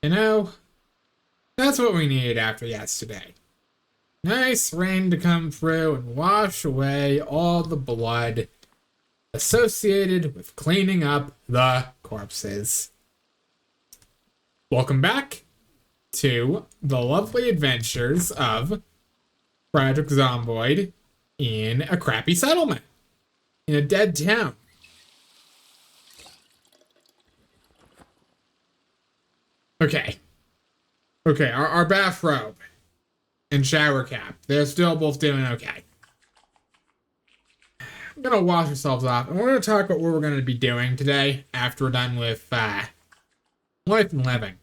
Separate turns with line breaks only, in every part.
You know, that's what we needed after yesterday. Nice rain to come through and wash away all the blood associated with cleaning up the corpses. Welcome back to the lovely adventures of Project Zomboid in a crappy settlement, in a dead town. Okay, our bathrobe and shower cap, they're still both doing okay. I'm gonna wash ourselves off, and we're gonna talk about what we're gonna be doing today after we're done with life and living.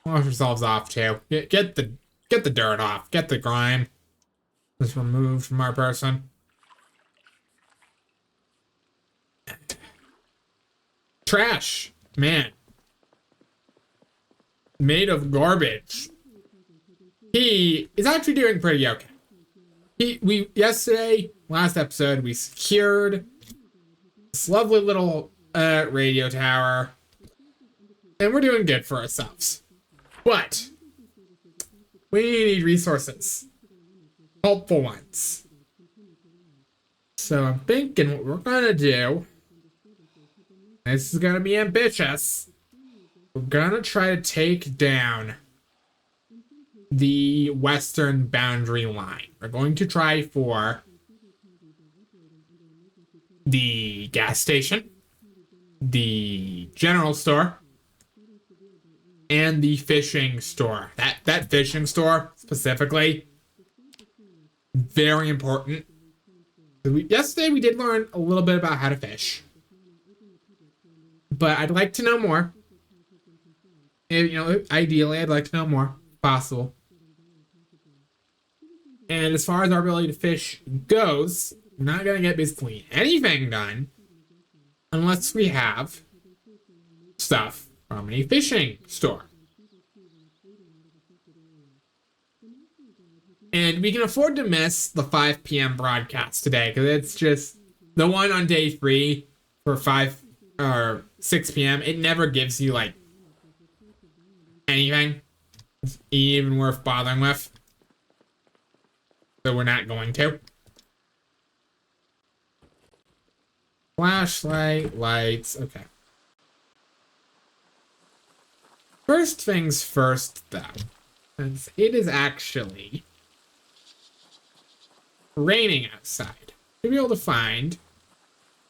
Wash ourselves off too. Get the dirt off. Get the grime just removed from our person. Trash, man. Made of garbage. He is actually doing pretty okay. Yesterday, last episode, we secured this lovely little radio tower, and we're doing good for ourselves. But we need resources, helpful ones. So I'm thinking what we're gonna do. This is gonna be ambitious. We're gonna try to take down the western boundary line. We're going to try for the gas station, the general store, and the fishing store. That fishing store specifically, very important. Yesterday we did learn a little bit about how to fish, but I'd like to know more. Ideally, I'd like to know more if possible. And as far as our ability to fish goes, we're not going to get basically anything done unless we have stuff from a fishing store. And we can afford to miss the 5 p.m. broadcast today because it's just the one on day 3 for 5 or 6 p.m. It never gives you like anything even worth bothering with. So we're not going to. Flashlight, lights, okay. First things first, though, since it is actually raining outside, we'll be able to find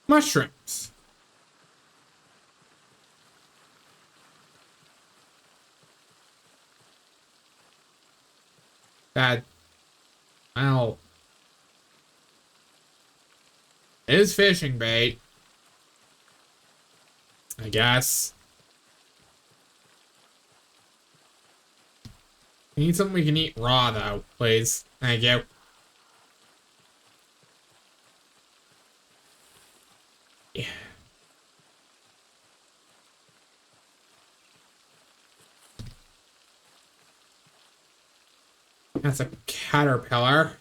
mushrooms. Well, it is fishing bait, I guess. We need something we can eat raw, though, please. Thank you. Yeah. That's a caterpillar.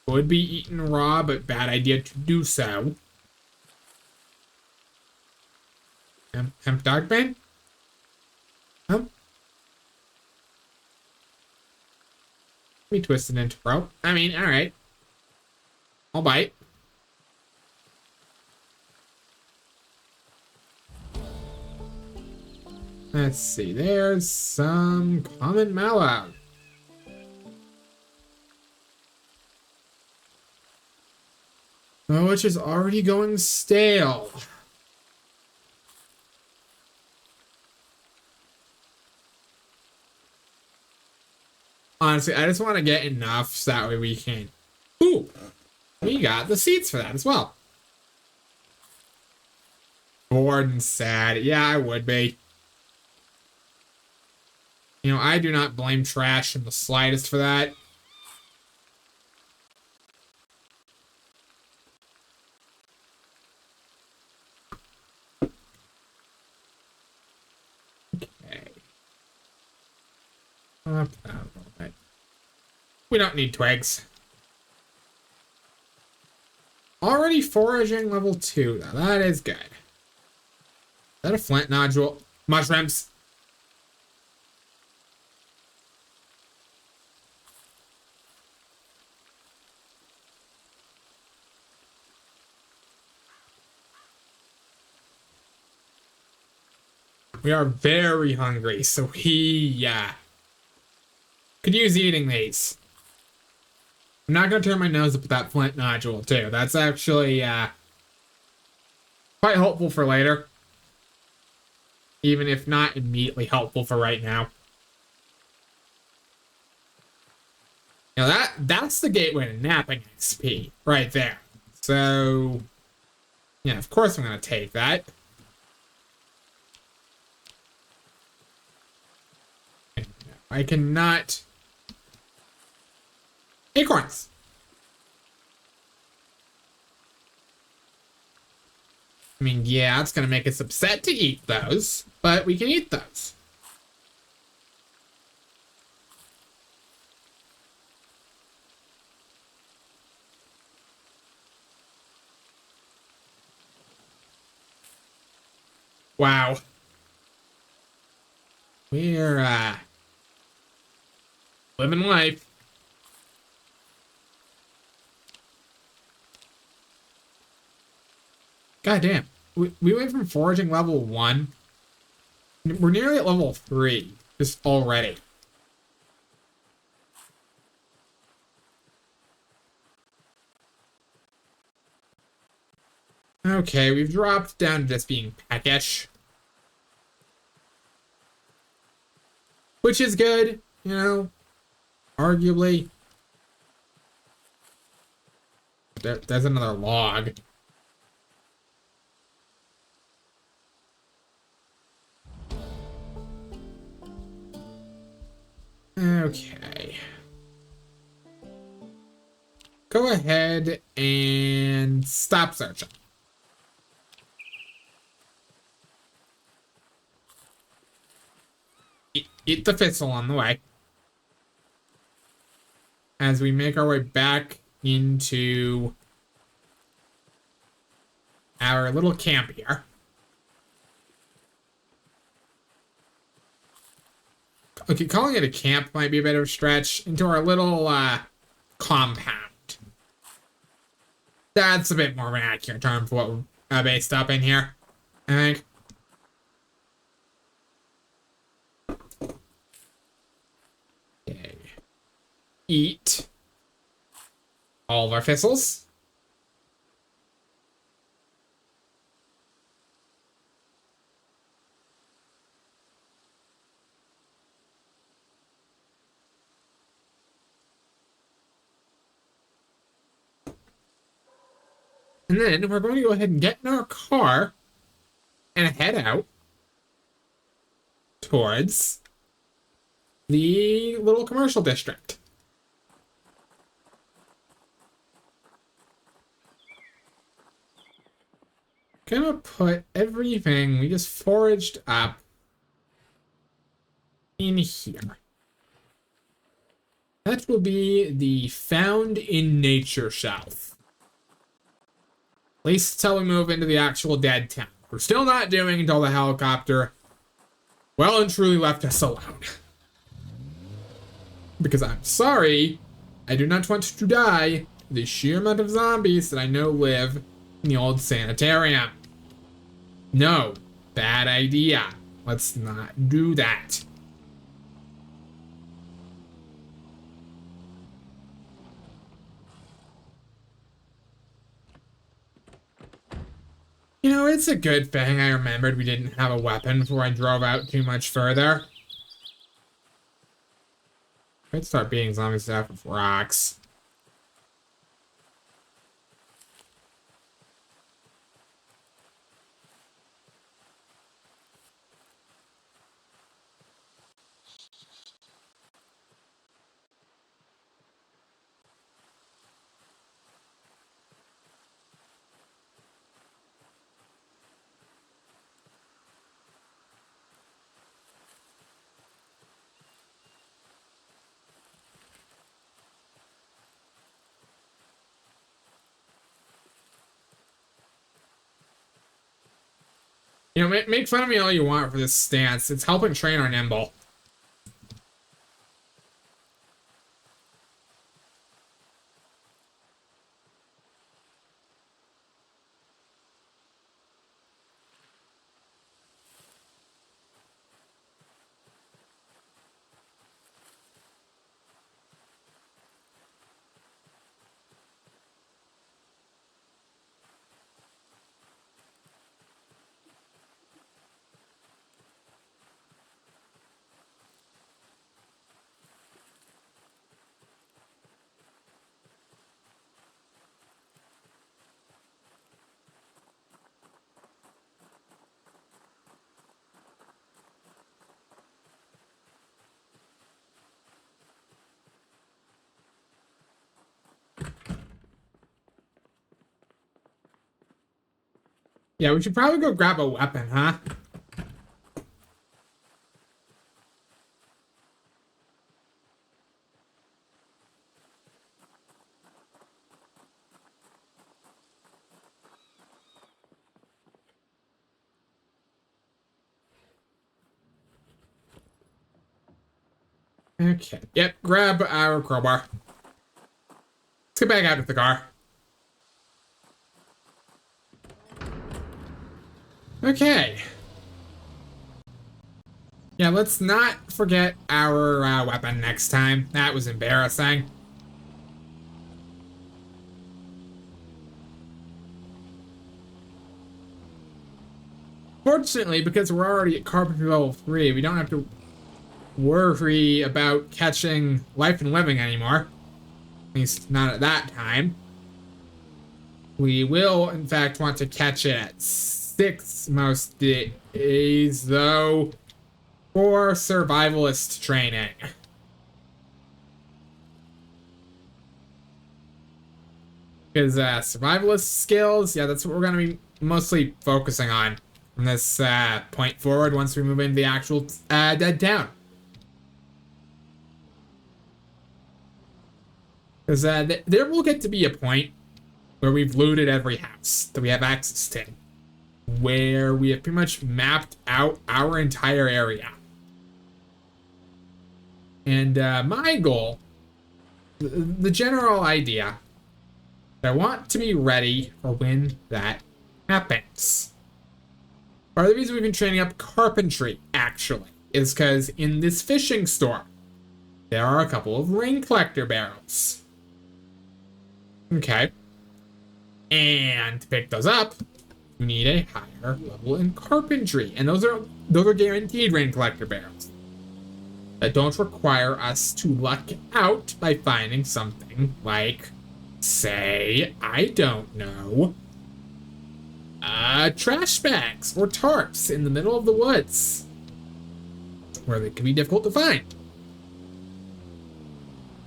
Would be eaten raw, but bad idea to do so. Hemp dog bane? Let me twist it into rope. I mean, alright. I'll bite. Let's see, there's some common mallow. Oh, which is already going stale. Honestly, I just want to get enough so that way we can... Ooh, we got the seeds for that as well. Bored and sad. Yeah, I would be. I do not blame trash in the slightest for that. Okay. Up that a little bit. We don't need twigs. Already foraging level 2, though. That is good. that a flint nodule? Mushrooms. We are very hungry, so we could use eating these. I'm not gonna turn my nose up at that flint nodule too. That's actually quite helpful for later. Even if not immediately helpful for right now. Now that's the gateway to napping XP right there. So yeah, of course I'm gonna take that. I cannot. Acorns. I mean, yeah, it's gonna make us upset to eat those, but we can eat those. Wow. We're living life. God damn. We went from foraging level 1. We're nearly at level 3 just already. Okay, we've dropped down to just being peckish. Which is good, you know, arguably. There's another log. Okay. Go ahead and stop searching. Eat the thistle on the way. As we make our way back into our little camp here. Okay, calling it a camp might be a bit of a stretch. Into our little compound. That's a bit more of an accurate term for what we're based up in here, I think. Okay. Eat all of our thistles. And then we're going to go ahead and get in our car and head out towards the little commercial district. Gonna put everything we just foraged up in here. That will be the found in nature shelf. At least until we move into the actual dead town. We're still not doing until the helicopter well and truly left us alone. Because I'm sorry, I do not want to die the sheer amount of zombies that I know live in the old sanitarium. No, bad idea. Let's not do that. You know, it's a good thing I remembered we didn't have a weapon before I drove out too much further. I'd start beating zombies off with rocks. You know, make fun of me all you want for this stance. It's helping train our nimble. Yeah, we should probably go grab a weapon, huh? Okay. Yep, grab our crowbar. Let's get back out of the car. Okay. Yeah, let's not forget our weapon next time. That was embarrassing. Fortunately, because we're already at carpentry level 3, we don't have to worry about catching life and living anymore. At least not at that time. We will, in fact, want to catch it at 6 most days, though, for survivalist training. Because survivalist skills, yeah, that's what we're going to be mostly focusing on from this point forward once we move into the actual dead town. Because there will get to be a point where we've looted every house that we have access to, where we have pretty much mapped out our entire area. And my goal, the general idea, I want to be ready for when that happens. Part of the reason we've been training up carpentry, actually, is because in this fishing store, there are a couple of rain collector barrels. Okay. And to pick those up, you need a higher level in carpentry. And those are guaranteed rain collector barrels that don't require us to luck out by finding something like, say, I don't know, trash bags or tarps in the middle of the woods where they can be difficult to find.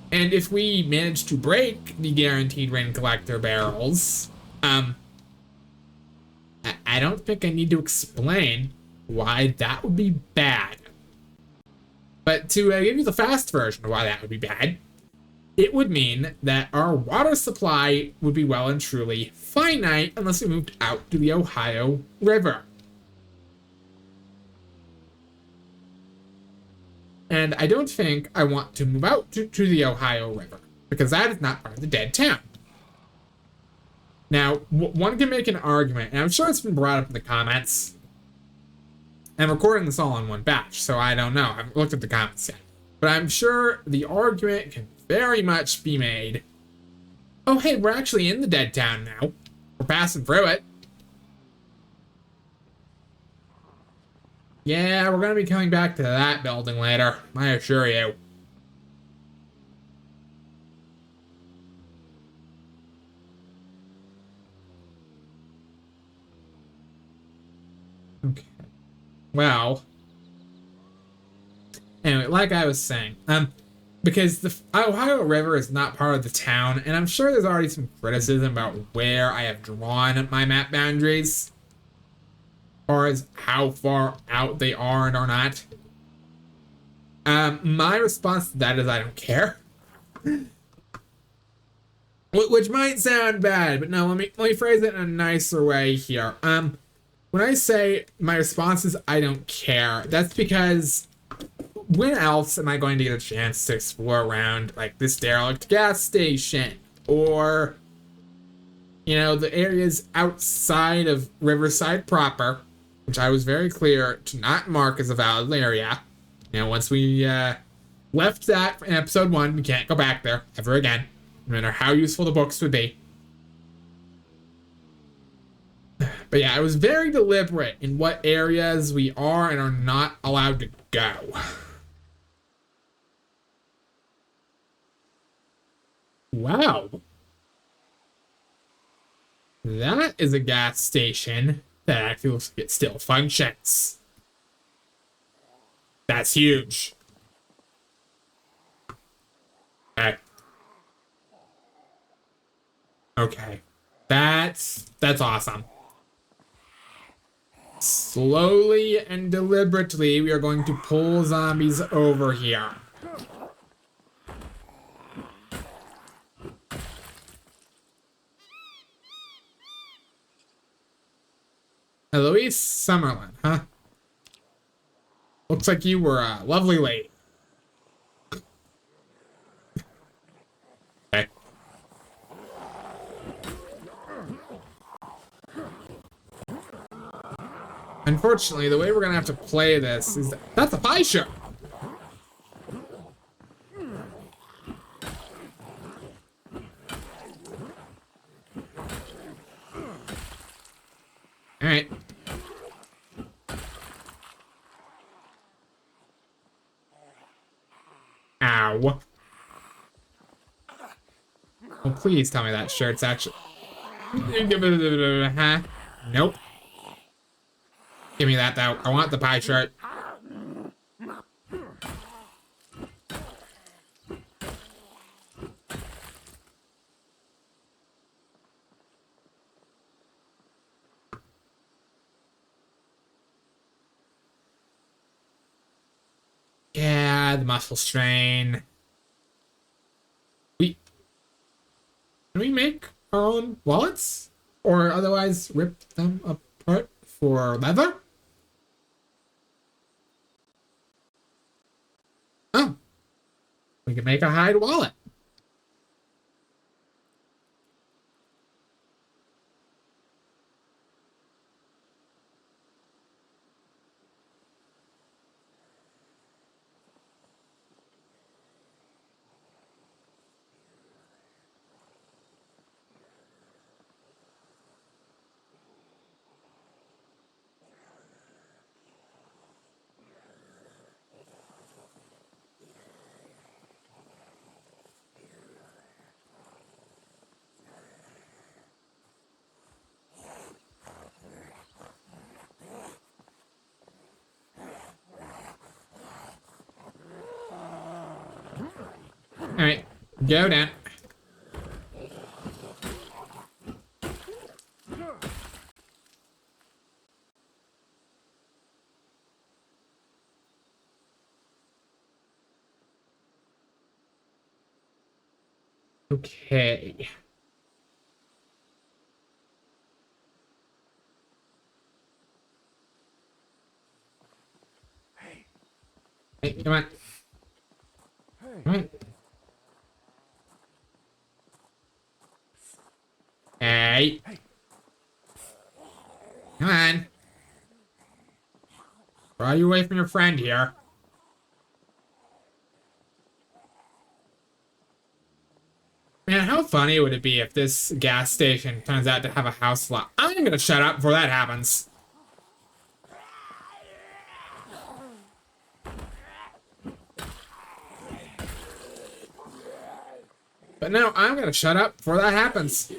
And if we manage to break the guaranteed rain collector barrels, I don't think I need to explain why that would be bad. But to give you the fast version of why that would be bad, it would mean that our water supply would be well and truly finite unless we moved out to the Ohio River. And I don't think I want to move out to the Ohio River, because that is not part of the dead town. Now, one can make an argument, and I'm sure it's been brought up in the comments. I'm recording this all in one batch, so I don't know. I haven't looked at the comments yet. But I'm sure the argument can very much be made. Oh, hey, we're actually in the dead town now. We're passing through it. Yeah, we're going to be coming back to that building later, I assure you. Okay. Well. Anyway, like I was saying, because the Ohio River is not part of the town, and I'm sure there's already some criticism about where I have drawn my map boundaries, or as how far out they are and are not. My response to that is I don't care. Which might sound bad, but no, let me phrase it in a nicer way here. When I say my response is I don't care, that's because when else am I going to get a chance to explore around like this derelict gas station or the areas outside of Riverside proper, which I was very clear to not mark as a valid area. Once we left that in episode 1, we can't go back there ever again, no matter how useful the books would be. But yeah, I was very deliberate in what areas we are and are not allowed to go. Wow. That is a gas station that actually looks like it still functions. That's huge. Okay. Okay. That's awesome. Slowly and deliberately, we are going to pull zombies over here. Eloise Summerlin, huh? Looks like you were a lovely lady. Okay. Unfortunately, the way we're gonna have to play this is that's a pie show. All right. Ow. Oh, please tell me that shirt's actually. Huh? Nope. Give me that, though. I want the pie shirt. Yeah, the muscle strain. Can we make our own wallets? Or otherwise rip them apart for leather? Oh. We can make a hide wallet. Alright, go down. Okay. Hey, come on. Come on. Hey. Come on. Draw you away from your friend here. Man, how funny would it be if this gas station turns out to have a house lot? I'm gonna shut up before that happens. But no, I'm gonna shut up before that happens.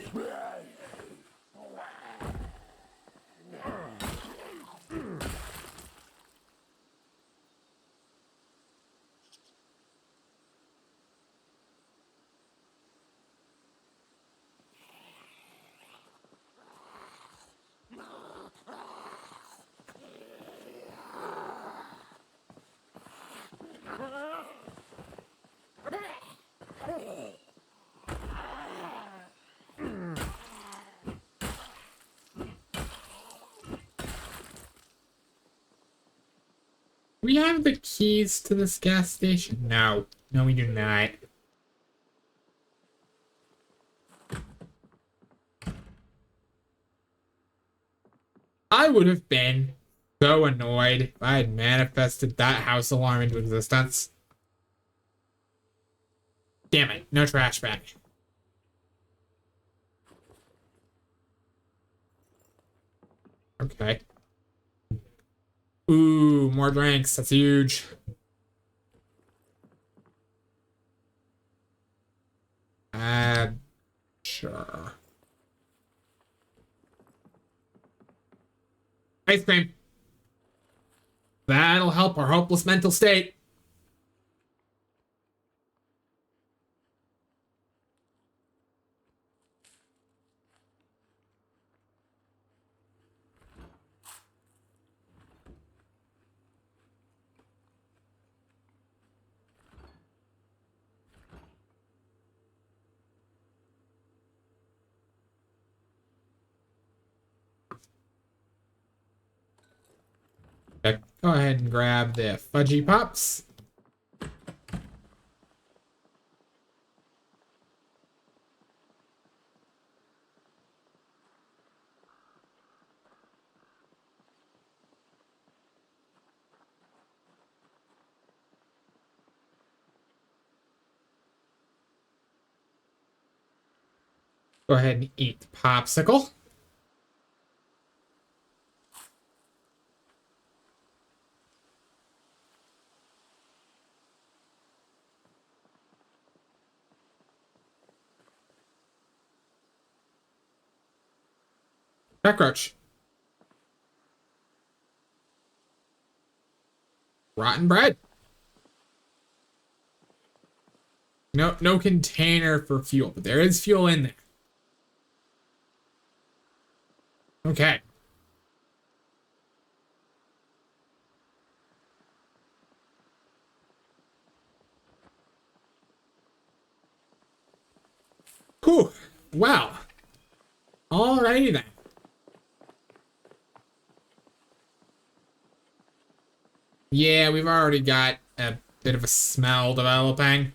we have the keys to this gas station? No. No, we do not. I would have been so annoyed if I had manifested that house alarm into existence. Damn it, no trash bag. Okay. Ooh, more drinks. That's huge. Sure. Ice cream. That'll help our hopeless mental state. Okay, go ahead and grab the fudgy pops. Go ahead and eat the popsicle. Cockroach. Rotten bread. No container for fuel, but there is fuel in there. Okay. Whew. Wow. Alrighty then. Yeah, we've already got a bit of a smell developing.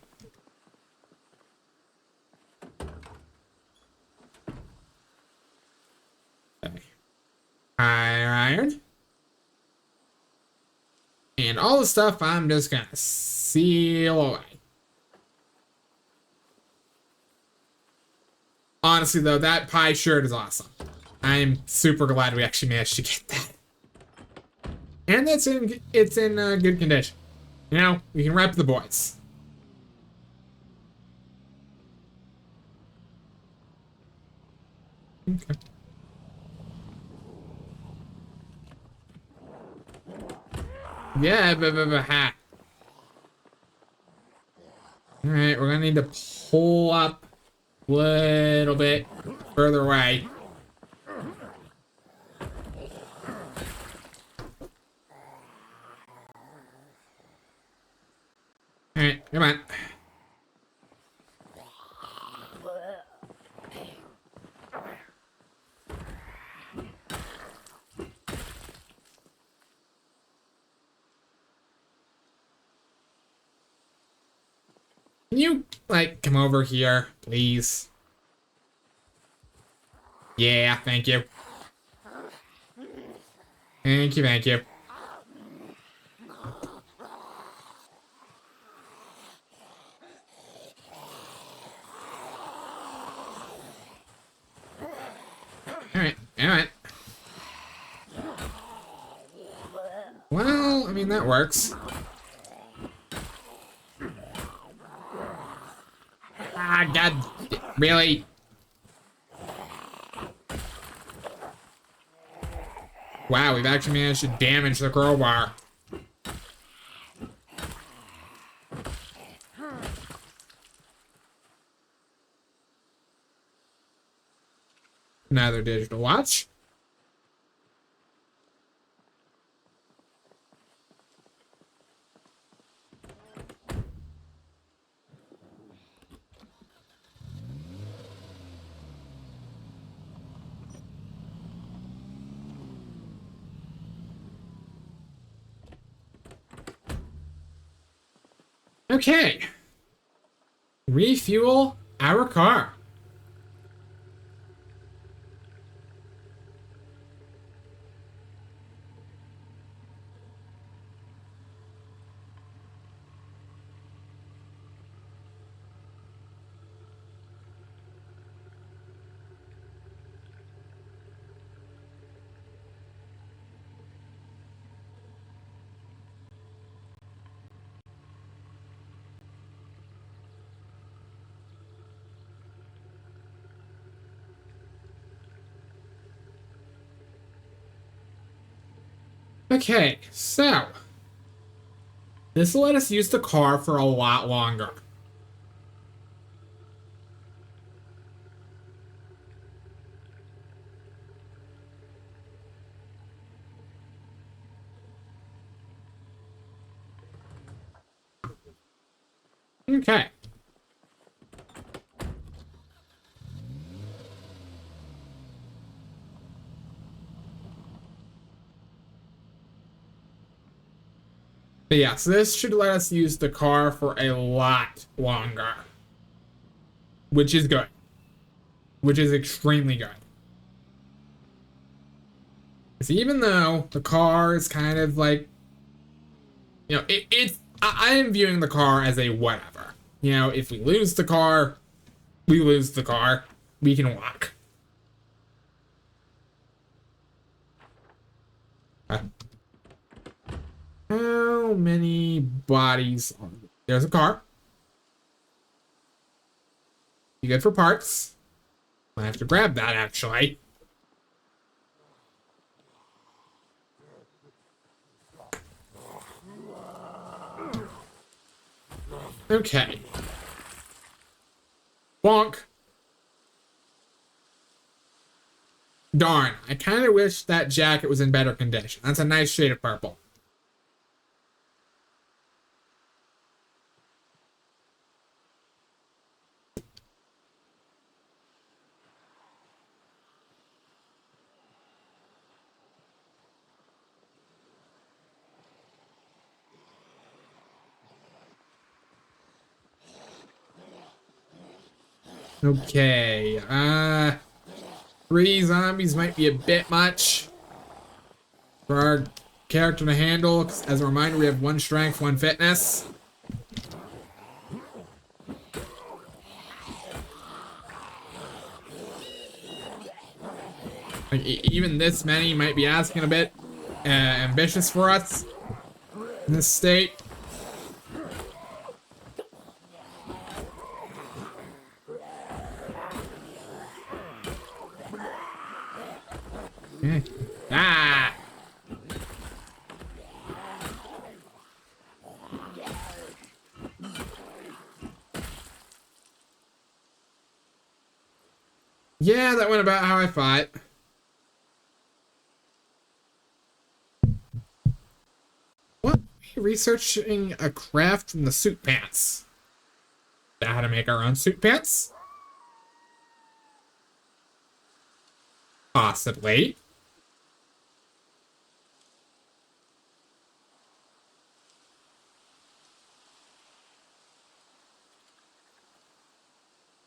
Okay. Iron. And all the stuff I'm just gonna seal away. Honestly, though, that pie shirt is awesome. I'm super glad we actually managed to get that. And it's in good condition. You know, we can rep the boys. Okay. Yeah, ha. Alright, we're gonna need to pull up a little bit further away. Alright, come on. Can you, like, come over here, please? Yeah, thank you. Thank you, thank you. Alright, alright. Well, I mean, that works. Ah, God, really? Wow, we've actually managed to damage the crowbar. Another digital watch. Okay. Refuel our car. Okay, so this will let us use the car for a lot longer. Okay. But yeah, so this should let us use the car for a lot longer. Which is good. Which is extremely good. Because even though the car is kind of like, you know, I am viewing the car as a whatever. You know, if we lose the car, we lose the car. We can walk. How many bodies are there? There's a car. You good for parts? I have to grab that actually. Okay. Bonk. Darn, I kind of wish that jacket was in better condition. That's a nice shade of purple. Okay, 3 zombies might be a bit much for our character to handle. 'Cause as a reminder, we have 1 strength, 1 fitness. Like, even this many might be asking a bit ambitious for us in this state. Okay. Ah! Yeah, that went about how I thought. What? Researching a craft from the suit pants. How to make our own suit pants? Possibly.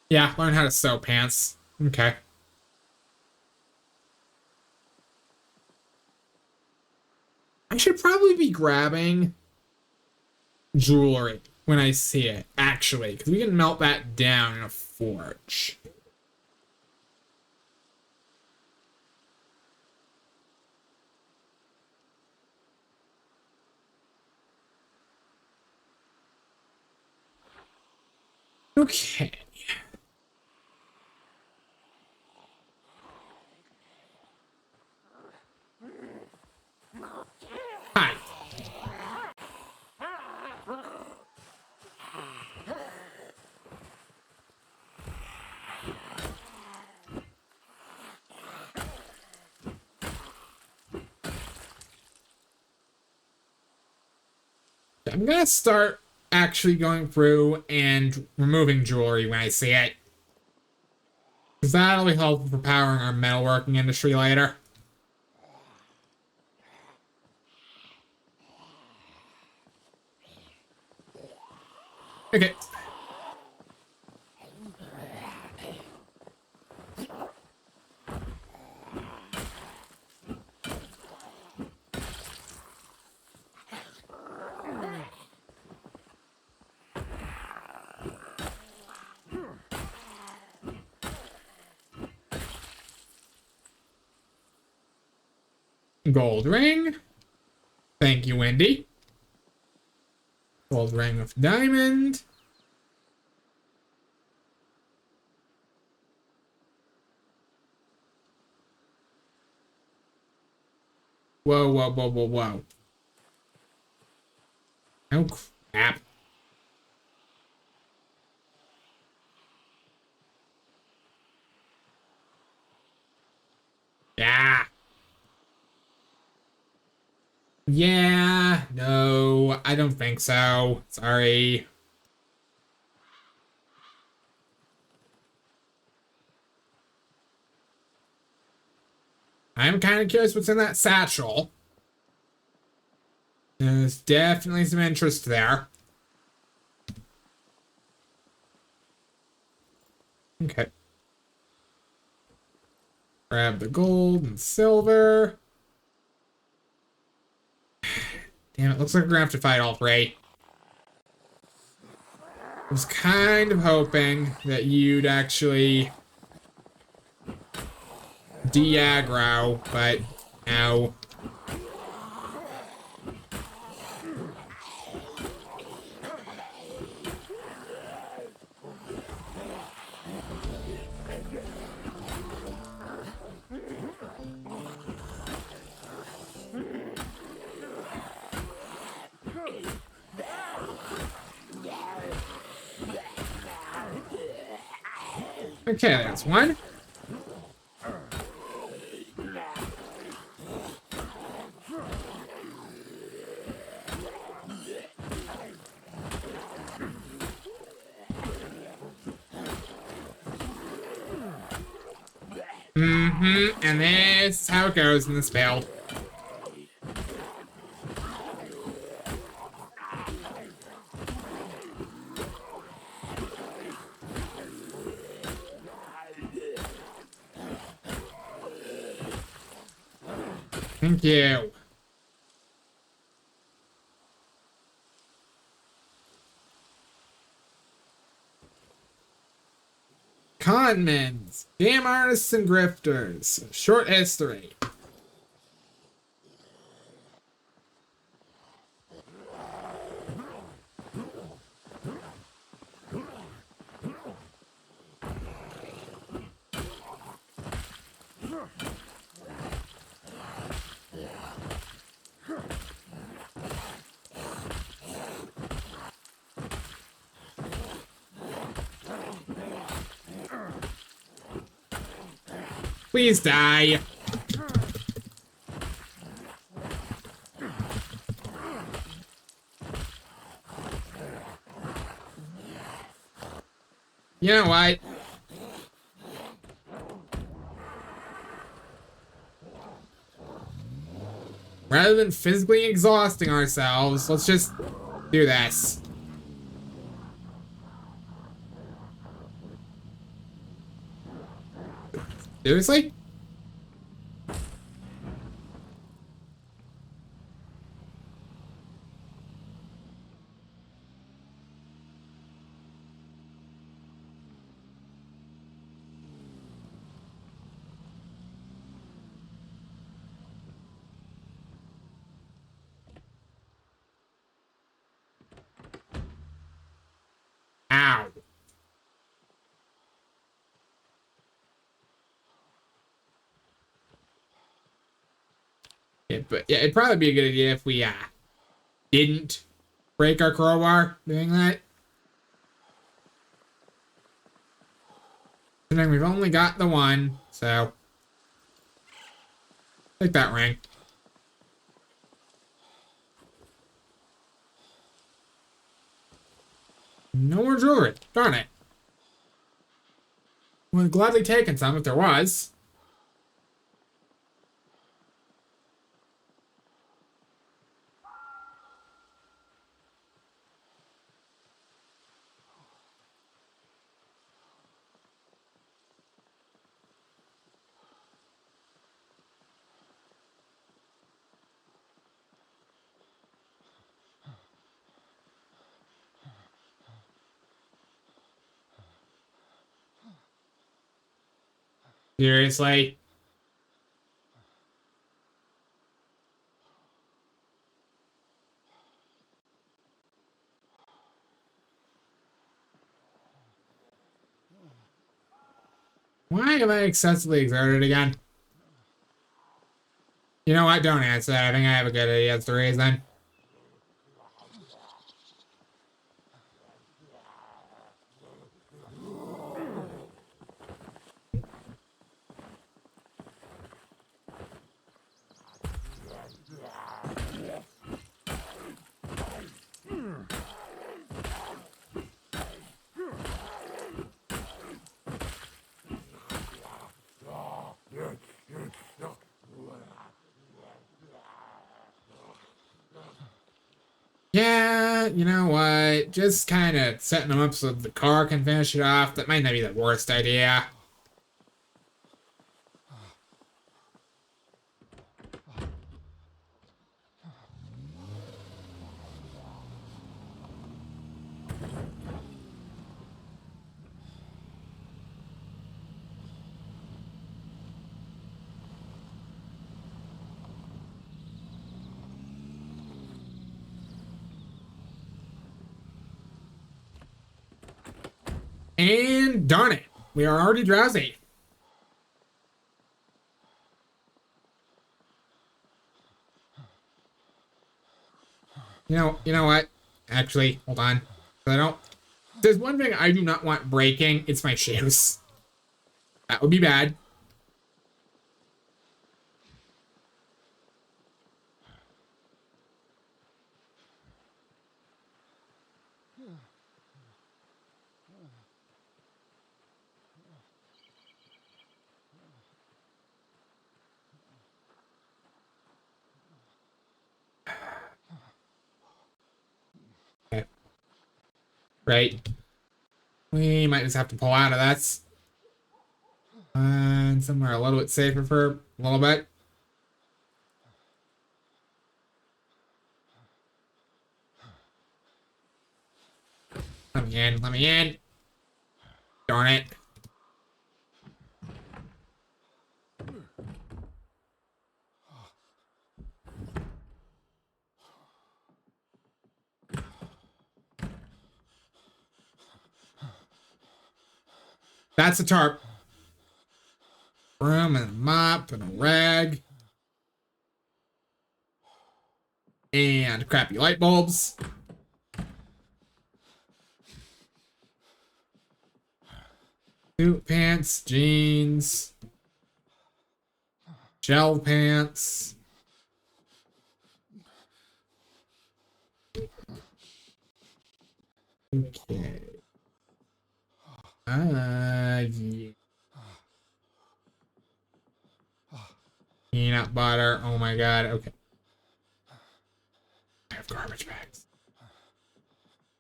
Yeah, learn how to sew pants. Okay. I should probably be grabbing jewelry when I see it, actually, because we can melt that down in a forge. Okay. Hi. I'm gonna start actually going through and removing jewelry when I see it. Because that'll be helpful for powering our metalworking industry later. Okay. Gold ring. Thank you, Wendy. Gold ring with diamond. Whoa, whoa, whoa, whoa, whoa. Oh, crap. Yeah. Yeah. No, I don't think so. Sorry. I'm kind of curious what's in that satchel. There's definitely some interest there. Okay. Grab the gold and silver. Damn it, looks like we're gonna have to fight all three. I was kind of hoping that you'd actually de-aggro, but no. Okay, that's one. And this is how it goes in this build. Thank you. Conmen, scam artists and grifters. Short history. Please die. You know what? Rather than physically exhausting ourselves, let's just do this. Seriously? Ow. Yeah, it'd probably be a good idea if we didn't break our crowbar doing that. Considering we've only got the one, so take that ring. No more jewelry. Darn it. Would have gladly taken some if there was. Seriously? Why am I excessively exerted again? You know what? Don't answer that. I think I have a good idea as to the reason. Yeah, you know what? Just kind of setting them up so the car can finish it off. That might not be the worst idea. And darn it, we are already drowsy. You know what? Actually, hold on. I don't. There's one thing I do not want breaking. It's my shoes. That would be bad. Okay. Right. We might just have to pull out of that. And somewhere a little bit safer for a little bit. Let me in. Let me in. Darn it. That's a tarp. Broom and a mop and a rag. And crappy light bulbs. Suit pants, jeans, gel pants. Okay. Yeah. Peanut butter. Oh my god. Okay. I have garbage bags.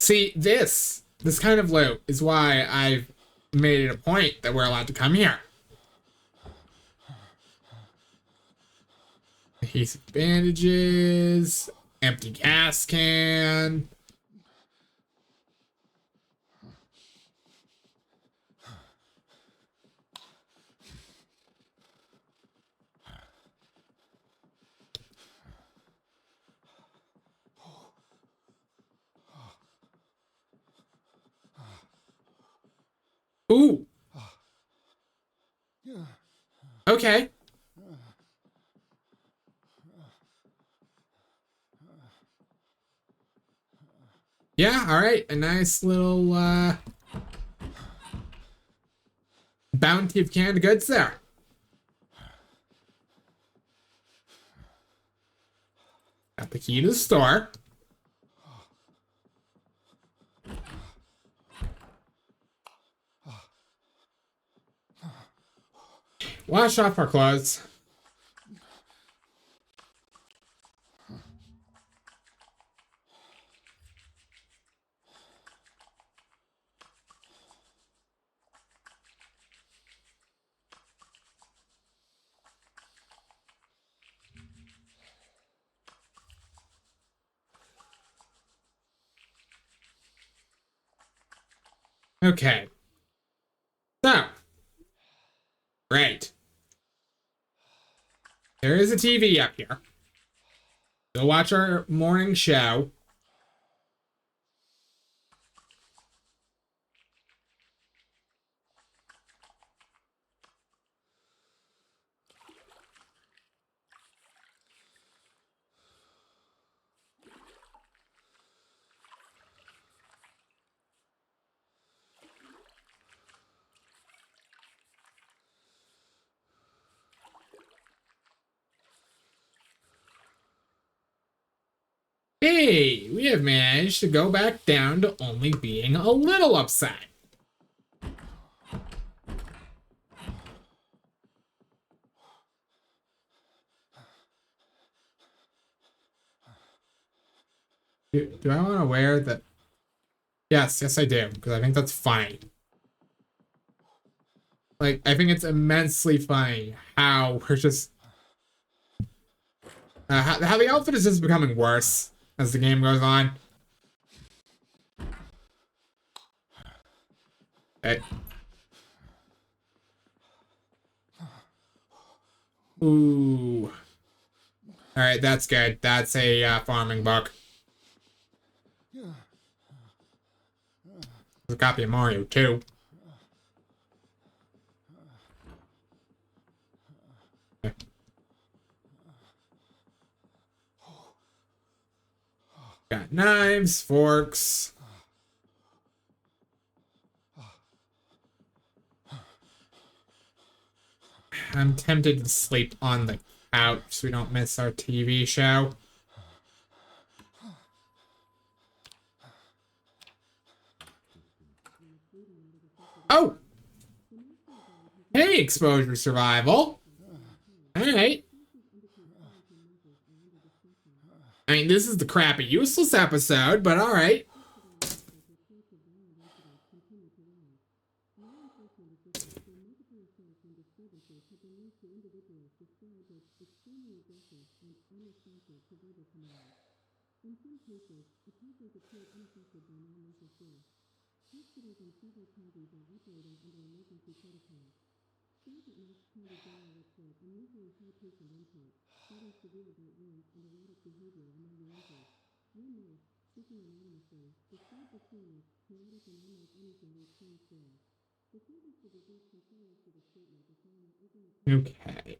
See, this kind of loot is why I've made it a point that we're allowed to come here. Adhesive bandages, empty gas can. Ooh. Okay. Yeah, all right. A nice little bounty of canned goods there. Got the key to the store. Wash off our clothes. Okay. So, great. There is a TV up here. Go watch our morning show. Hey, we have managed to go back down to only being a little upset. Do I want to wear the... Yes, I do, because I think that's funny. Like, I think it's immensely funny how we're just... how the outfit is just becoming worse as the game goes on. Okay. Ooh. Alright, that's good. That's a farming book. There's a copy of Mario, too. Okay. Got knives, forks. I'm tempted to sleep on the couch so we don't miss our TV show. Oh! Hey, exposure survival. Alright. I mean, this is the crappy useless episode, but alright. Okay.